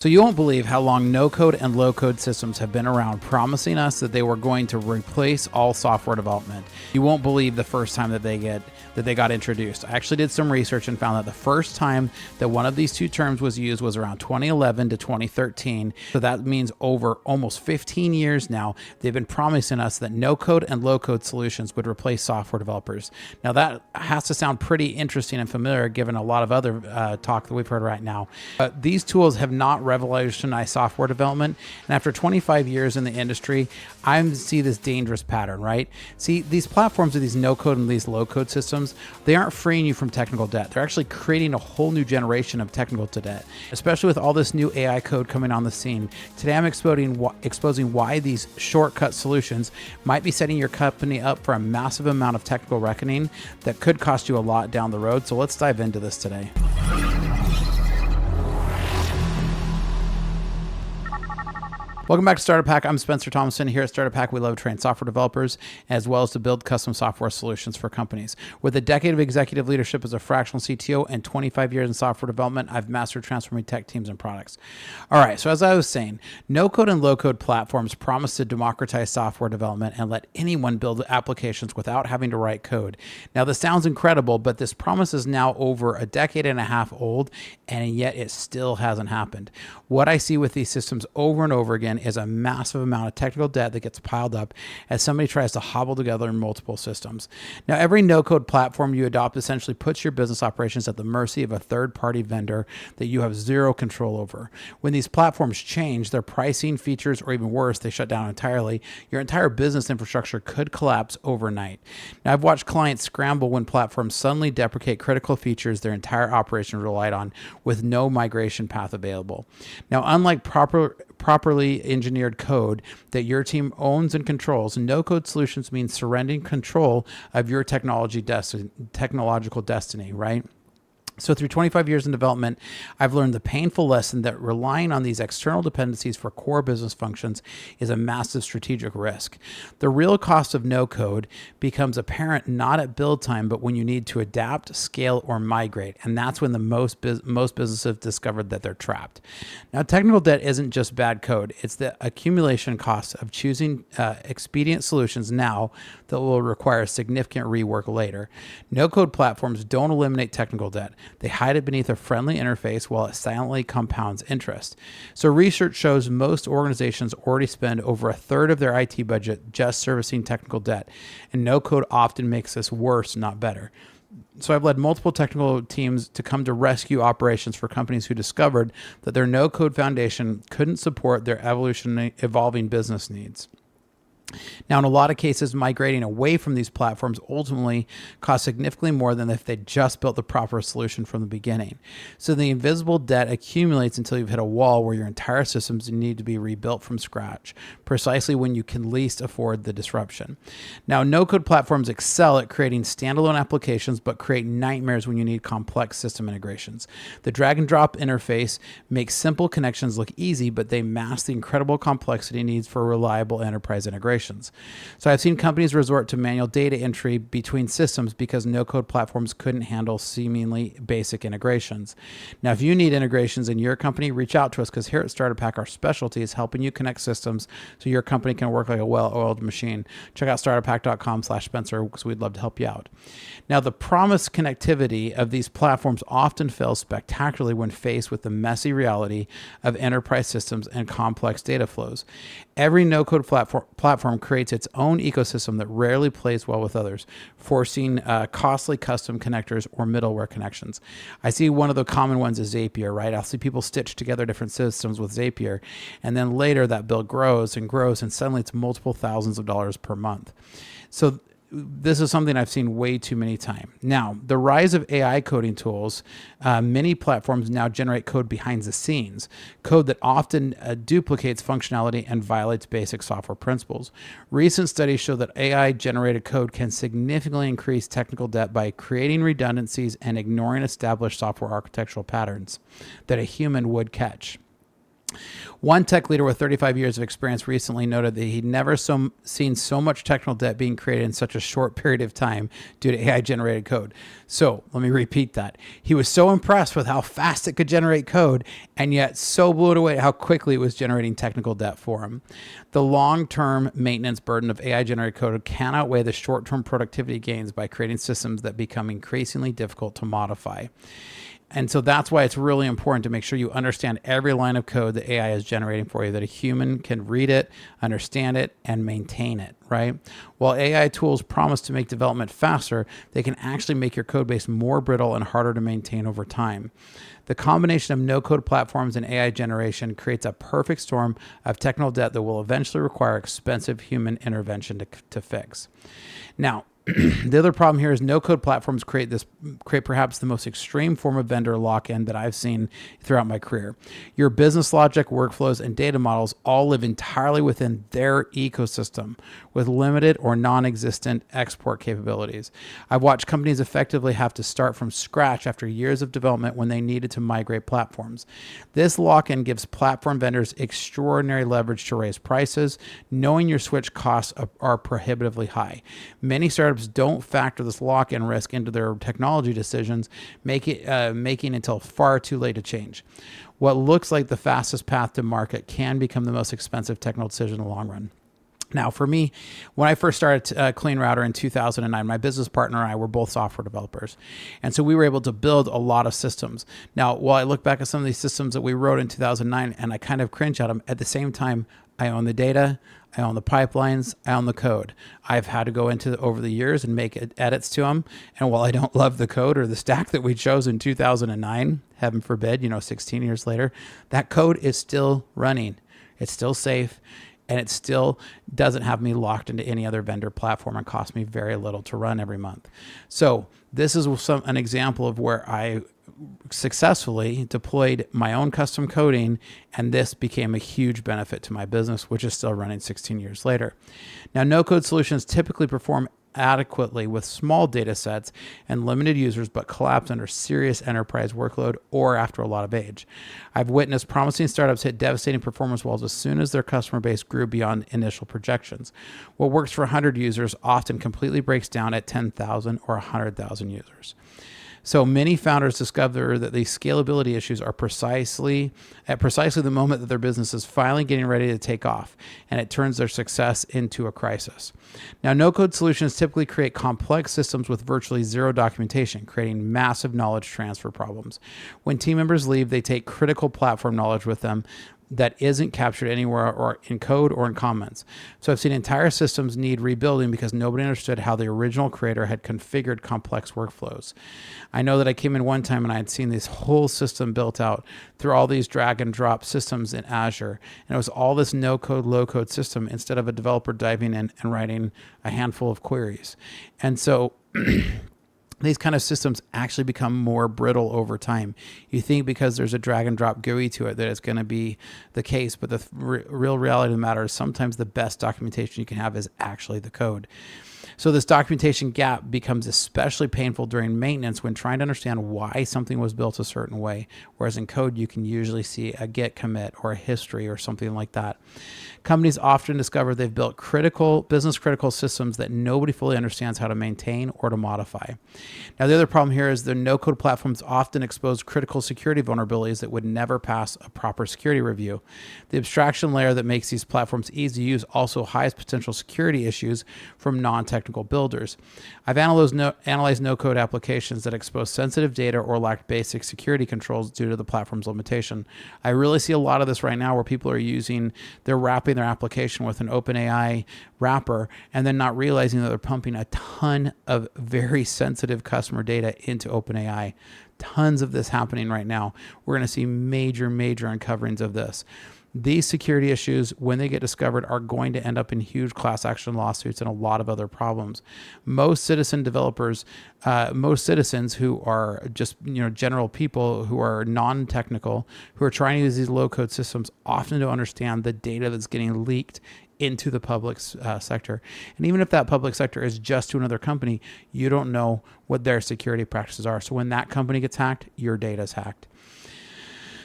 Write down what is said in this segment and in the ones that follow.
So you won't believe how long no-code and low-code systems have been around, promising us that they were going to replace all software development. You won't believe the first time that they got introduced. I actually did some research and found that the first time that one of these two terms was used was around 2011 to 2013. So that means over almost 15 years now, they've been promising us that no-code and low-code solutions would replace software developers. Now that has to sound pretty interesting and familiar given a lot of other talk that we've heard right now. But these tools have not revolutionized software development. And after 25 years in the industry, I see this dangerous pattern, right? See, these platforms of these no-code and these low-code systems, they aren't freeing you from technical debt. They're actually creating a whole new generation of technical debt, especially with all this new AI code coming on the scene. Today, I'm exposing why these shortcut solutions might be setting your company up for a massive amount of technical reckoning that could cost you a lot down the road. So let's dive into this today. Welcome back to Startup Hack. I'm Spencer Thomason. Here at Startup Hack, we love to train software developers as well as to build custom software solutions for companies. With a decade of executive leadership as a fractional CTO and 25 years in software development, I've mastered transforming tech teams and products. All right, so as I was saying, no-code and low-code platforms promise to democratize software development and let anyone build applications without having to write code. Now, this sounds incredible, but this promise is now over a decade and a half old, and yet it still hasn't happened. What I see with these systems over and over again is a massive amount of technical debt that gets piled up as somebody tries to hobble together multiple systems. Now, every no-code platform you adopt essentially puts your business operations at the mercy of a third-party vendor that you have zero control over. When these platforms change their pricing, features, or even worse, they shut down entirely, your entire business infrastructure could collapse overnight. Now, I've watched clients scramble when platforms suddenly deprecate critical features their entire operation relied on with no migration path available. Now, unlike properly engineered code that your team owns and controls, no-code solutions mean surrendering control of your technological destiny, right? So through 25 years in development, I've learned the painful lesson that relying on these external dependencies for core business functions is a massive strategic risk. The real cost of no code becomes apparent not at build time, but when you need to adapt, scale, or migrate. And that's when the most businesses have discovered that they're trapped. Now, technical debt isn't just bad code. It's the accumulation cost of choosing expedient solutions now that will require significant rework later. No-code platforms don't eliminate technical debt. They hide it beneath a friendly interface while it silently compounds interest. So research shows most organizations already spend over a third of their IT budget just servicing technical debt, and no-code often makes this worse, not better. So I've led multiple technical teams to come to rescue operations for companies who discovered that their no-code foundation couldn't support their evolving business needs. Now, in a lot of cases, migrating away from these platforms ultimately costs significantly more than if they just built the proper solution from the beginning. So the invisible debt accumulates until you've hit a wall where your entire systems need to be rebuilt from scratch, precisely when you can least afford the disruption. Now, no-code platforms excel at creating standalone applications, but create nightmares when you need complex system integrations. The drag-and-drop interface makes simple connections look easy, but they mask the incredible complexity needs for reliable enterprise integration. So I've seen companies resort to manual data entry between systems because no-code platforms couldn't handle seemingly basic integrations. Now, if you need integrations in your company, reach out to us because here at Startup Hack, our specialty is helping you connect systems so your company can work like a well-oiled machine. Check out startuphack.com/Spencer because we'd love to help you out. Now, the promised connectivity of these platforms often fails spectacularly when faced with the messy reality of enterprise systems and complex data flows. Every no-code platform creates its own ecosystem that rarely plays well with others, forcing costly custom connectors or middleware connections. I see one of the common ones is Zapier, right? I'll see people stitch together different systems with Zapier, and then later that bill grows, and suddenly it's multiple thousands of dollars per month. So this is something I've seen way too many times. Now, the rise of AI coding tools, many platforms now generate code behind the scenes, code that often duplicates functionality and violates basic software principles. Recent studies show that AI-generated code can significantly increase technical debt by creating redundancies and ignoring established software architectural patterns that a human would catch. One tech leader with 35 years of experience recently noted that he'd never seen so much technical debt being created in such a short period of time due to AI-generated code. So let me repeat that. He was so impressed with how fast it could generate code, and yet so blown away at how quickly it was generating technical debt for him. The long-term maintenance burden of AI-generated code can outweigh the short-term productivity gains by creating systems that become increasingly difficult to modify. And so that's why it's really important to make sure you understand every line of code that AI is generating for you, that a human can read it, understand it, and maintain it, right? While AI tools promise to make development faster, they can actually make your code base more brittle and harder to maintain over time. The combination of no-code platforms and AI generation creates a perfect storm of technical debt that will eventually require expensive human intervention to fix. Now, the other problem here is no-code platforms create perhaps the most extreme form of vendor lock-in that I've seen throughout my career. Your business logic, workflows, and data models all live entirely within their ecosystem with limited or non-existent export capabilities. I've watched companies effectively have to start from scratch after years of development when they needed to migrate platforms. This lock-in gives platform vendors extraordinary leverage to raise prices, knowing your switch costs are prohibitively high. Many startups don't factor this lock-in risk into their technology decisions, making it until far too late to change. What looks like the fastest path to market can become the most expensive technical decision in the long run. Now, for me, when I first started Clean Router in 2009, my business partner and I were both software developers. And so we were able to build a lot of systems. Now, while I look back at some of these systems that we wrote in 2009 and I kind of cringe at them, at the same time, I own the data, I own the pipelines, I own the code. I've had to go into over the years and make edits to them. And while I don't love the code or the stack that we chose in 2009, heaven forbid, 16 years later, that code is still running. It's still safe. And it still doesn't have me locked into any other vendor platform and cost me very little to run every month. So this is an example of where I successfully deployed my own custom coding, and this became a huge benefit to my business, which is still running 16 years later. Now, no-code solutions typically perform adequately with small data sets and limited users, but collapse under serious enterprise workload or after a lot of age. I've witnessed promising startups hit devastating performance walls as soon as their customer base grew beyond initial projections. What works for 100 users often completely breaks down at 10,000 or 100,000 users. So many founders discover that these scalability issues are precisely the moment that their business is finally getting ready to take off, and it turns their success into a crisis. Now, no-code solutions typically create complex systems with virtually zero documentation, creating massive knowledge transfer problems. When team members leave, they take critical platform knowledge with them that isn't captured anywhere or in code or in comments. So I've seen entire systems need rebuilding because nobody understood how the original creator had configured complex workflows. I know that I came in one time and I had seen this whole system built out through all these drag and drop systems in Azure. And it was all this no code, low code system instead of a developer diving in and writing a handful of queries. And so these kind of systems actually become more brittle over time. You think because there's a drag and drop GUI to it that it's going to be the case, but the real reality of the matter is sometimes the best documentation you can have is actually the code. So this documentation gap becomes especially painful during maintenance when trying to understand why something was built a certain way, whereas in code you can usually see a git commit or a history or something like that. Companies often discover they've built business critical systems that nobody fully understands how to maintain or to modify. Now, the other problem here is the no-code platforms often expose critical security vulnerabilities that would never pass a proper security review. The abstraction layer that makes these platforms easy to use also hides potential security issues from non-technical builders. I've analyzed no-code applications that expose sensitive data or lack basic security controls due to the platform's limitation. I really see a lot of this right now where people are they're wrapping their application with an OpenAI wrapper and then not realizing that they're pumping a ton of very sensitive customer data into OpenAI. Tons of this happening right now. We're going to see major uncoverings of this. These security issues, when they get discovered, are going to end up in huge class action lawsuits and a lot of other problems. Most citizens who are just general people who are non-technical, who are trying to use these low-code systems, often don't understand the data that's getting leaked into the public sector. And even if that public sector is just to another company, you don't know what their security practices are. So when that company gets hacked, your data is hacked.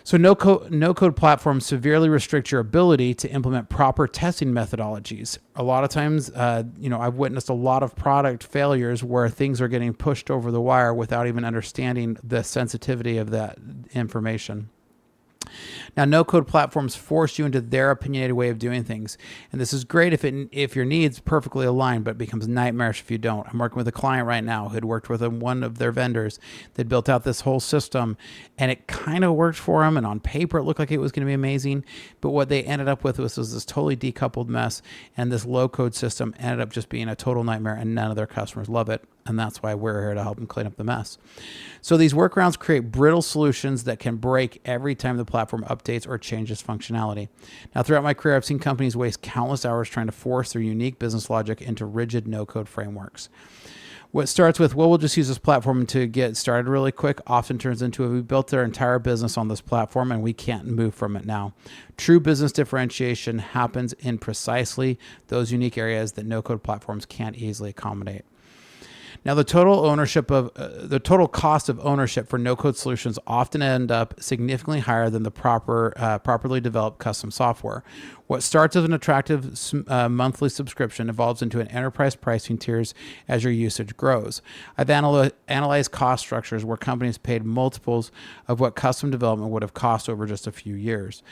So no-code platforms severely restrict your ability to implement proper testing methodologies. A lot of times, I've witnessed a lot of product failures where things are getting pushed over the wire without even understanding the sensitivity of that information. Now, no-code platforms force you into their opinionated way of doing things, and this is great if your needs perfectly align, but it becomes nightmarish if you don't. I'm working with a client right now who had worked with one of their vendors that built out this whole system, and it kind of worked for them, and on paper it looked like it was going to be amazing, but what they ended up with was this totally decoupled mess, and this low-code system ended up just being a total nightmare, and none of their customers love it. And that's why we're here to help them clean up the mess. So these workarounds create brittle solutions that can break every time the platform updates or changes functionality. Now, throughout my career, I've seen companies waste countless hours trying to force their unique business logic into rigid no-code frameworks. What starts with, well, we'll just use this platform to get started really quick, often turns into, we built their entire business on this platform and we can't move from it now. True business differentiation happens in precisely those unique areas that no-code platforms can't easily accommodate. Now, the total cost of ownership for no-code solutions often end up significantly higher than the properly developed custom software. What starts as an attractive monthly subscription evolves into an enterprise pricing tiers as your usage grows. I've analyzed cost structures where companies paid multiples of what custom development would have cost over just a few years.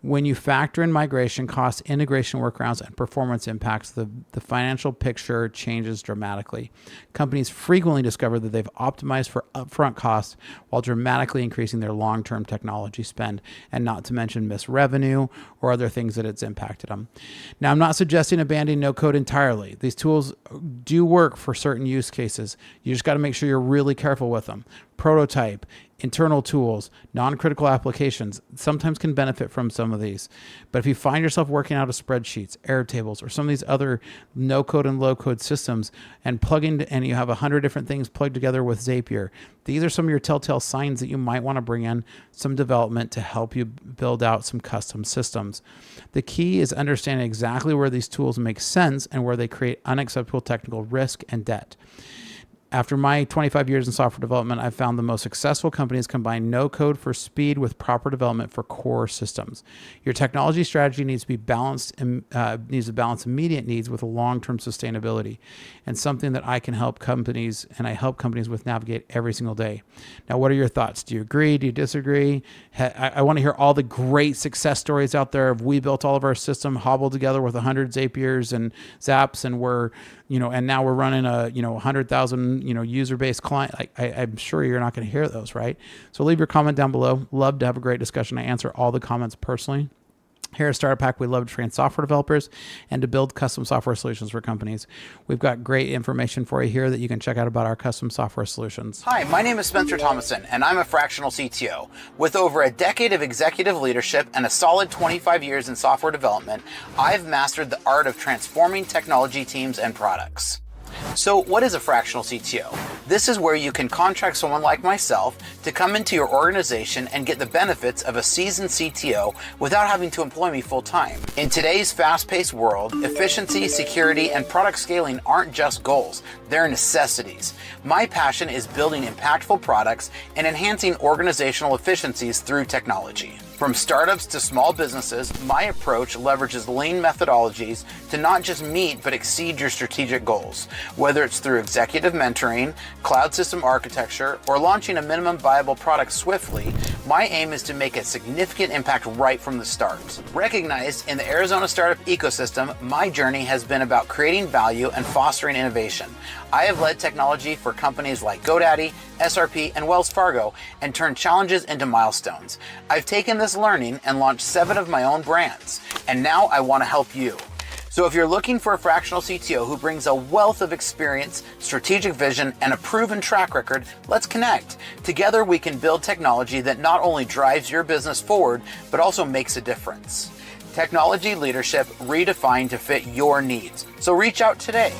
When you factor in migration costs, integration workarounds, and performance impacts, the financial picture changes dramatically. Companies frequently discover that they've optimized for upfront costs while dramatically increasing their long-term technology spend, and not to mention missed revenue or other things that it's impacted them. Now, I'm not suggesting abandoning no-code entirely. These tools do work for certain use cases. You just got to make sure you're really careful with them. Prototype, internal tools, non-critical applications sometimes can benefit from some of these. But if you find yourself working out of spreadsheets, Airtables, or some of these other no-code and low-code systems and you have 100 different things plugged together with Zapier, these are some of your telltale signs that you might want to bring in some development to help you build out some custom systems. The key is understanding exactly where these tools make sense and where they create unacceptable technical risk and debt. After my 25 years in software development, I've found the most successful companies combine no code for speed with proper development for core systems. Your technology strategy needs to be balanced, needs to balance immediate needs with long-term sustainability, and something that I can help companies, and I help companies with navigate every single day. Now, what are your thoughts? Do you agree? Do you disagree? I want to hear all the great success stories out there of we built all of our system hobbled together with 100 Zapiers and Zaps, and and now we're running a 100,000 user-based client. I'm sure you're not going to hear those, right? So leave your comment down below. Love to have a great discussion. I answer all the comments personally. Here at Startup Pack, we love to train software developers and to build custom software solutions for companies. We've got great information for you here that you can check out about our custom software solutions. Hi, my name is Spencer Thomason, and I'm a fractional CTO. With over a decade of executive leadership and a solid 25 years in software development, I've mastered the art of transforming technology teams and products. So what is a fractional CTO? This is where you can contract someone like myself to come into your organization and get the benefits of a seasoned CTO without having to employ me full time. In today's fast-paced world, efficiency, security, and product scaling aren't just goals, they're necessities. My passion is building impactful products and enhancing organizational efficiencies through technology. From startups to small businesses, my approach leverages lean methodologies to not just meet but exceed your strategic goals. Whether it's through executive mentoring, cloud system architecture, or launching a minimum viable product swiftly, my aim is to make a significant impact right from the start. Recognized in the Arizona startup ecosystem, my journey has been about creating value and fostering innovation. I have led technology for companies like GoDaddy, SRP, and Wells Fargo and turned challenges into milestones. I've taken this learning and launched 7 of my own brands, and now I want to help you. So if you're looking for a fractional CTO who brings a wealth of experience, strategic vision, and a proven track record, let's connect. Together we can build technology that not only drives your business forward, but also makes a difference. Technology leadership redefined to fit your needs. So reach out today.